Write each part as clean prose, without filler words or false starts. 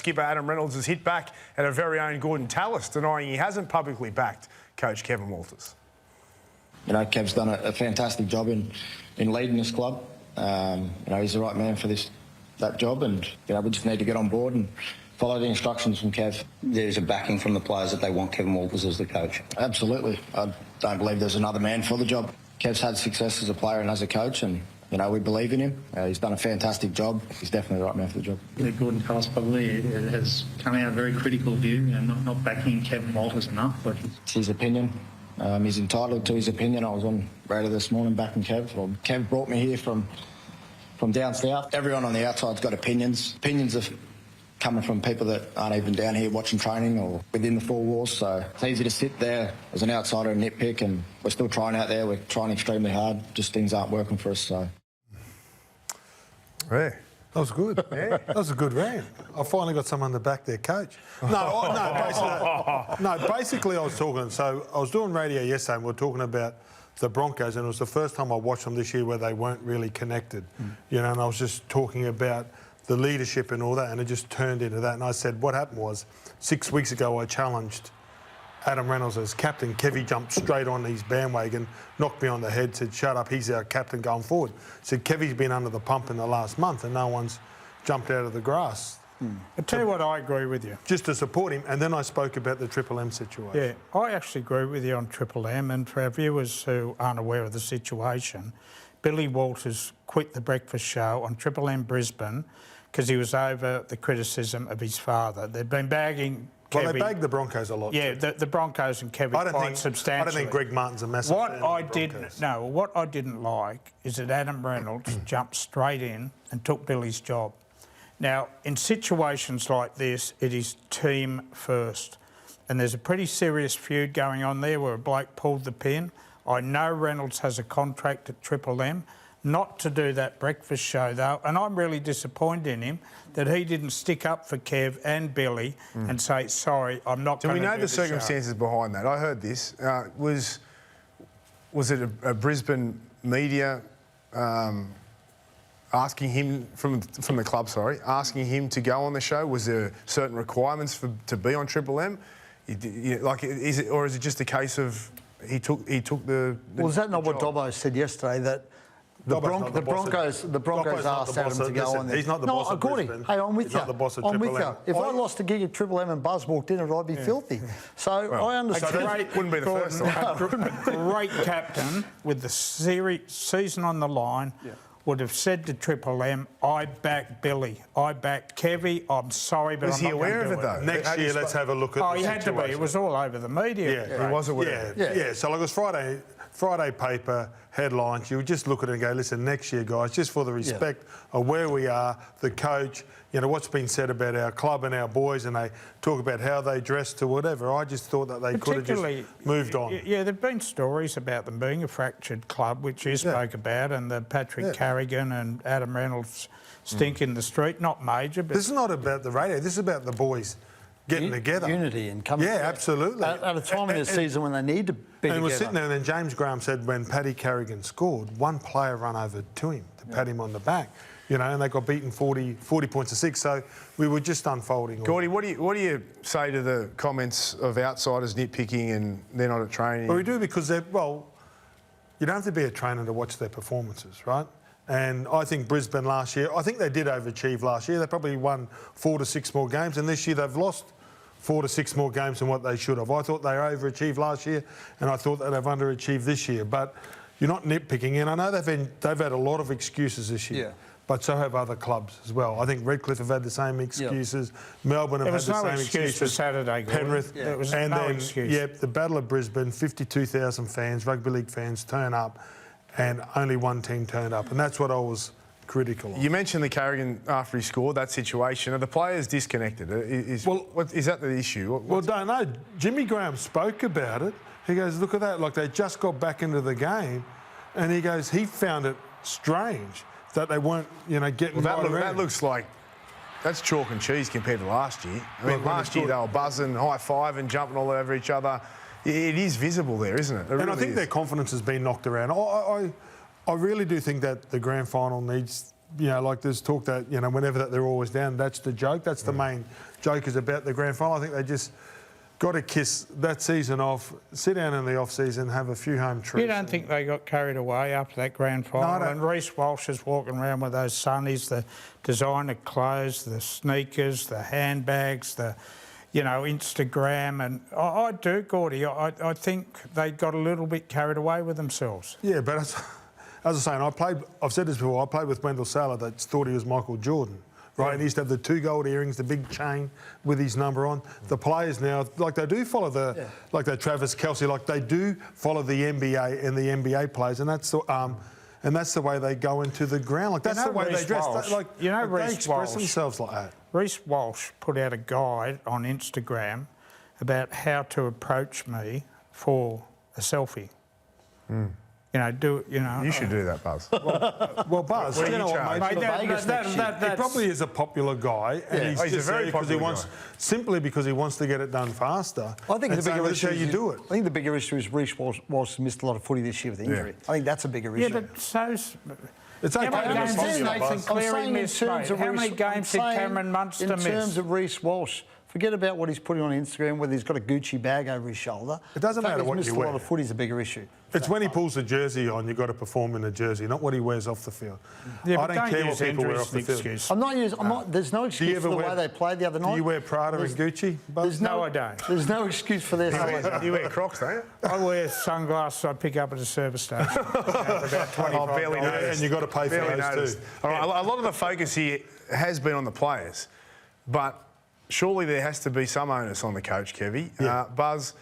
skipper Adam Reynolds has hit back at our very own Gordon Tallis, denying he hasn't publicly backed coach Kevin Walters. You know, Kev's done a fantastic job in leading this club. You know, he's the right man for that job, and you know, we just need to get on board and follow the instructions from Kev. There's a backing from the players that they want Kevin Walters as the coach. Absolutely. I don't believe there's another man for the job. Kev's had success as a player and as a coach, and you know, we believe in him. He's done a fantastic job. He's definitely the right man for the job. Yeah, Gordon Tallis probably has come out a very critical view and not backing Kevin Walters enough. But it's his opinion. He's entitled to his opinion. I was on radio this morning backing Kev. Well, Kev brought me here from down south. Everyone on the outside's got opinions. Opinions are coming from people that aren't even down here watching training or within the four walls. So it's easy to sit there as an outsider and nitpick, and we're still trying out there. We're trying extremely hard. Just things aren't working for us. So. Yeah, that was good. Yeah. That was a good rant. I finally got someone to back their coach. Basically I was talking, so I was doing radio yesterday and we were talking about the Broncos, and it was the first time I watched them this year where they weren't really connected. You know, and I was just talking about the leadership and all that, and it just turned into that. And I said, what happened was, 6 weeks ago I challenged Adam Reynolds as captain. Kevy jumped straight on his bandwagon, knocked me on the head, said, shut up, he's our captain going forward. Said, Kevy's been under the pump in the last month and no one's jumped out of the grass. I tell you what, I agree with you. Just to support him, and then I spoke about the Triple M situation. Yeah, I actually agree with you on Triple M, and for our viewers who aren't aware of the situation, Billy Walters quit the breakfast show on Triple M Brisbane because he was over the criticism of his father. They'd been bagging Kevy. Well, they bagged the Broncos a lot. Yeah, the Broncos and Kevy quite substantially. I don't think Greg Martin's a massive fan of the Broncos. What I didn't like is that Adam Reynolds jumped straight in and took Billy's job. Now, in situations like this, it is team first. And there's a pretty serious feud going on there where a bloke pulled the pin. I know Reynolds has a contract at Triple M not to do that breakfast show, though, and I'm really disappointed in him that he didn't stick up for Kev and Billy and say, sorry, I'm not going to do we know the circumstances behind that? I heard this. Was it a Brisbane media asking him from the club, asking him to go on the show? Was there certain requirements to be on Triple M? Is it just a case of he took the well, is that not job? what Dobbo said yesterday, that the Broncos asked Adam to go on there? He's not the boss of Brisbane. Hey, I'm with you. He's not the boss of I'm Triple with M. you. If I lost a gig at Triple M and Buzz walked in it, I'd be filthy. So I understand. Wouldn't be the first time. Great captain with the season on the line. Yeah. Would have said to Triple M, I back Billy, I back Kevy, I'm sorry, but was I'm not going to do it. Was he aware of it, though? Next year, let's have a look at the he had to be. It was all over the media. Yeah, he was aware. Yeah. So like it was Friday paper headlines. You would just look at it and go, listen, next year, guys, just for the respect of where we are, the coach, you know, what's been said about our club and our boys, and they talk about how they dress to whatever. I just thought that they could have just moved on. Yeah, there have been stories about them being a fractured club, which you spoke about, and the Patrick Carrigan and Adam Reynolds stink in the street. Not major, but... This is not about the radio. This is about the boys getting together. Unity and coming together. Yeah, absolutely. At a time in the season when they need to be together. And we're sitting there, and then James Graham said when Paddy Carrigan scored, one player ran over to him to pat him on the back. You know, and they got beaten 40 points to 6. So we were just unfolding. Gordy, what do you say to the comments of outsiders nitpicking and they're not at training? Well, we do, because you don't have to be a trainer to watch their performances, right? And I think Brisbane last year, I think they did overachieve last year. They probably won 4 to 6 more games, and this year they've lost 4 to 6 more games than what they should have. I thought they overachieved last year, and I thought that they've underachieved this year. But you're not nitpicking, and I know they've had a lot of excuses this year. Yeah. But so have other clubs as well. I think Redcliffe have had the same excuses. Melbourne have had the same excuses. For Saturday, Penrith. There was no excuse. Yeah, the Battle of Brisbane, 52,000 fans, rugby league fans turn up, and only one team turned up. And that's what I was critical of. You mentioned the Carrigan after he scored, that situation. Are the players disconnected? Is that the issue? Well, don't know. Jimmy Graham spoke about it. He goes, look at that, like they just got back into the game, and he goes, he found it strange that they weren't, getting that looks like that's chalk and cheese compared to last year. I mean, last year they were buzzing, high-fiving, jumping all over each other. It is visible there, isn't it? And I think their confidence has been knocked around. I really do think that the grand final needs, like there's talk that, whenever that they're always down, that's the joke. That's the main jokers about the grand final. I think they just got to kiss that season off, sit down in the off-season, have a few home treats. You don't think they got carried away after that grand final? No, And Reece Walsh is walking around with those sunnies, the designer clothes, the sneakers, the handbags, the, you know, Instagram. And I do, Gordy. I think they got a little bit carried away with themselves. Yeah, but as I was saying, I've said this before, I played with Wendell Saylor that thought he was Michael Jordan. Right, and he used to have the 2 gold earrings, the big chain with his number on. The players now, like they do follow like that Travis Kelce, like they do follow the NBA and the NBA players, and that's the way they go into the ground. Like that's the way they dress. They express themselves like that. Reece Walsh put out a guide on Instagram about how to approach me for a selfie. You know, You should do that, Buzz. Well, Buzz, What do you you know what, charge? mate? He probably is a popular guy, and he's he's a just very there because he popular wants guy. simply because he wants to get it done faster. I think the bigger issue how you do it. I think the bigger issue is Reece Walsh missed a lot of footy this year with injury. I think that's a bigger issue. Yeah, but so's... It's okay. How many to be games did popular, Nathan Buzz. Cleary miss, mate? How many games did Cameron Munster miss? In terms of Reece Walsh, forget about what he's putting on Instagram, whether he's got a Gucci bag over his shoulder. It doesn't The fact matter he's what missed you a lot wear. of footy is a bigger issue. It's when he pulls the jersey on, you've got to perform in the jersey, not what he wears off the field. Yeah, I but don't care what use people wear injuries off the as an field. excuse. There's no excuse for the way they played the other night. Do you wear Prada and Gucci, Buzz? No, I don't. There's no excuse for their selection. You wear Crocs, don't you? I wear sunglasses I pick up at a service station. About 25 barely dollars. noticed. And you've got to pay for Barely those noticed. too. All right, a lot of the focus here has been on the players, but surely there has to be some onus on the coach, Kevy. Yeah. Buzz,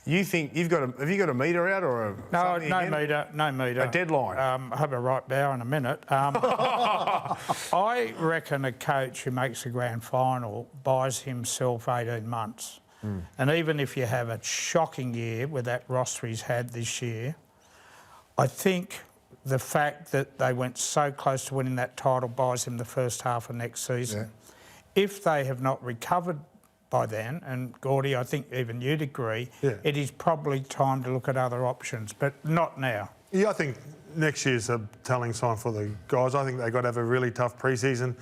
you think have you got a meter out or something again? No meter. A deadline? I have a right bow in a minute. I reckon a coach who makes a grand final buys himself 18 months. And even if you have a shocking year with that roster he's had this year, I think the fact that they went so close to winning that title buys him the first half of next season. Yeah. If they have not recovered by then, and Gordy, I think even you'd agree, it is probably time to look at other options, but not now. Yeah, I think next year's a telling sign for the guys. I think they've got to have a really tough pre-season.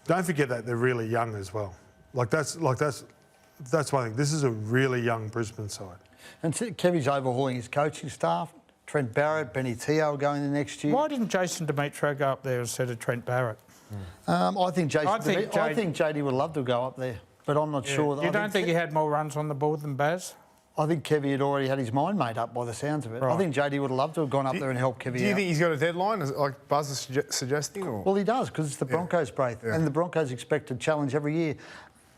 Don't forget that they're really young as well. That's one thing. This is a really young Brisbane side. And Kevy's overhauling his coaching staff. Trent Barrett, Benny Teo going the next year. Why didn't Jason Demetrio go up there instead of Trent Barrett? I think JD would love to go up there, but I'm not sure. You don't think he had more runs on the board than Baz? I think Kevy had already had his mind made up by the sounds of it. Right. I think JD would have loved to have gone up there and helped Kevy out. Do you think he's got a deadline, like Buzz is suggesting? Or? Well, he does, because it's the Broncos' break, and the Broncos expect to challenge every year.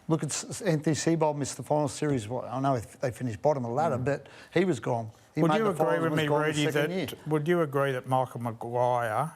Look at Anthony Seibold missed the final series. I know they finished bottom of the ladder, but he was gone. Would you agree with me, Rudy, would you agree that Michael Maguire,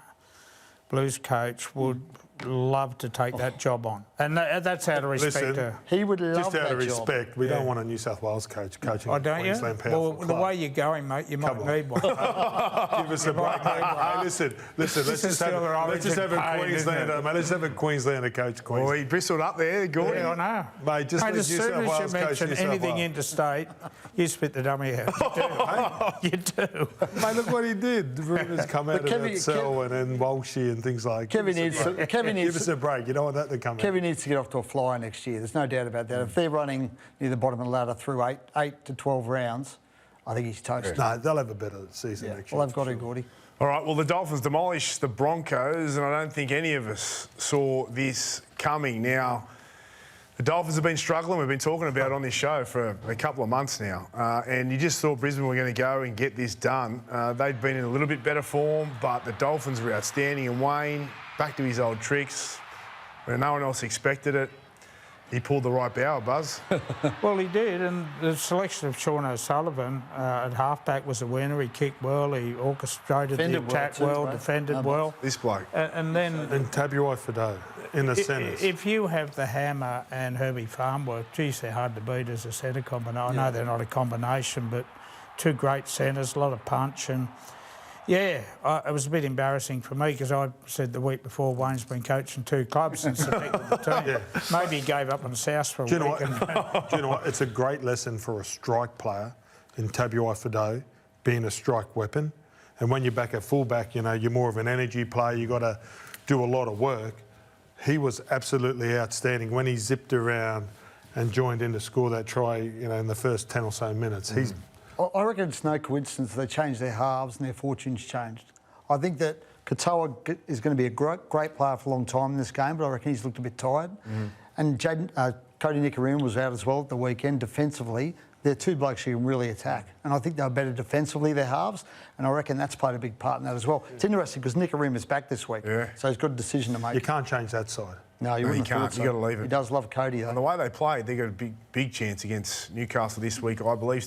Blues coach, would love to take that job on? And that's out of respect to... He would love Just out that of respect, job. we don't want a New South Wales coach coaching Oh, don't you? Queensland powerful Well, club. the way you're going, mate, you might need one. Give us a break, mate. Hey, listen, let's just have a Queenslander, mate. Let's have a Queenslander coach. Well, he bristled up there, Gordon. Yeah, I know. Mate, just Mate, let as New soon South as Wales you coach mention New South anything Wales. interstate, you spit the dummy out. You do. Mate, look what he did. The rumours come out about Selwyn and Walshy and things like that. Give us a break. You don't want that to come out. Kevy needs to get off to a flyer next year. There's no doubt about that. If they're running near the bottom of the ladder through 8 to 12 rounds, I think he's toast. No, they'll have a better season next year. Well, they've got to, Gordy. All right, well, the Dolphins demolished the Broncos, and I don't think any of us saw this coming. Now, the Dolphins have been struggling. We've been talking about it on this show for a couple of months now, and you just thought Brisbane were going to go and get this done. They'd been in a little bit better form, but the Dolphins were outstanding, and Wayne, back to his old tricks, where no one else expected it. He pulled the right bow, Buzz. Well, he did, and the selection of Sean O'Sullivan at halfback was a winner. He kicked well, he orchestrated the attack well, defended well. This bloke. And then... And Tabuai Fido in the centres. If you have the Hammer and Herbie Farnworth, geez, they're hard to beat as a centre combination. I know they're not a combination, but two great centres, a lot of punch, and... Yeah, it was a bit embarrassing for me because I said the week before Wayne's been coaching 2 clubs and selected the team. Maybe he gave up on South for a week. Do you know what? It's a great lesson for a strike player in Tabuai Fido being a strike weapon. And when you're back at fullback, you know, you're more of an energy player. You've got to do a lot of work. he was absolutely outstanding when he zipped around and joined in to score that try, in the first 10 or so minutes. I reckon it's no coincidence they changed their halves and their fortunes changed. I think that Katoa is going to be a great player for a long time in this game, but I reckon he's looked a bit tired. And Cody Nicarima was out as well at the weekend defensively. They're two blokes who can really attack. And I think they're better defensively, their halves, and I reckon that's played a big part in that as well. It's interesting because Nicarima's back this week, so he's got a decision to make. You can't change that side. No, you wouldn't have can't. thought so. You got to leave it. He does love Cody, though. And the way they played, they got a big chance against Newcastle this week. I believe